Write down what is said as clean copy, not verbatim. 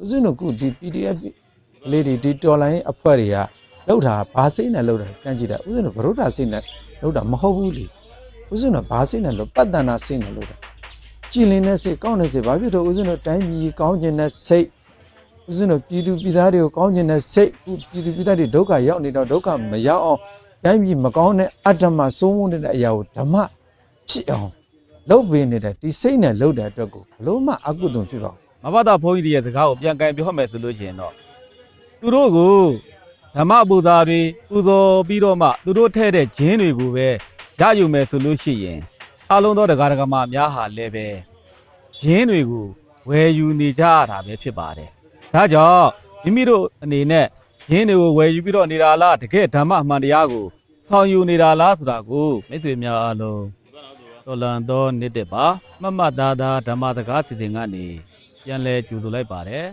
ဦးဇင်းတို့ခုဒီ PDF လေးတွေဒီတော်လိုင်းအဖွဲ့တွေကလောက်တာဘာစိတ်နဲ့လောက်တာတန်းကြည့်တာဦးဇင်းတို့ဗရုဒ္ဓစိတ်နဲ့လောက်တာမဟုတ်ဘူးလေဦးဇင်းတို့ဘာစိတ်နဲ့လောက်ပတ်တန်တာစိတ်နဲ့လောက်တာကြည်လင်တဲ့စိတ်ကောင်းတဲ့စိတ်ဘာဖြစ်လို့ဦးဇင်းတို့တိုင်းပြည်ကောင်းခြင်းနဲ့စိတ်ဦးဇင်းတို့ပြည်သူပြည်သားတွေကိုကောင်းခြင်းနဲ့စိတ်ပြည်သူပြည်သားတွေဒုက္ခရောက်နေတော့ဒုက္ခမရောက်အောင်တိုင်းပြည်မကောင်းတဲ့အတ္တမစိုးမိုးနေတဲ့အရာကိုဓမ္မဖြစ်အောင်လုပ်ပေးနေတဲ့ဒီစိတ်နဲ့လုပ်တဲ့အတွက်ကိုဘလို့မှအကုသိုလ်ဖြစ်ပါဘူး မဘာသာဘုန်းကြီးရဲ့စကားကိုပြန်ကန်ပြောမယ်ဆိုလို့ရှိရင်တော့သူတို့ကိုဓမ္မပူဇာတွေပူဇော်ပြီးတော့မှသူတို့ထဲတဲ့ဂျင်းတွေကိုပဲရယူမယ်ဆိုလို့ရှိရင်အလုံးသောတရားဓမ္မများဟာလည်းပဲဂျင်းတွေကိုဝယ်ယူနေကြရတာပဲဖြစ်ပါတယ်ဒါကြောင့်မိမိတို့အနေနဲ့ဂျင်းတွေကိုဝယ်ယူပြီးတော့နေတာလားတကယ်ဓမ္မအမှန်တရားကိုဆောင်ယူနေတာလားဆိုတာကိုမိတ်ဆွေများအားလုံးတော်လန်သောနေ့တစ်ပါမမသားသားဓမ္မစကားစီစဉ်ကနေပြန်လဲကြိုဆိုလိုက်ပါတယ်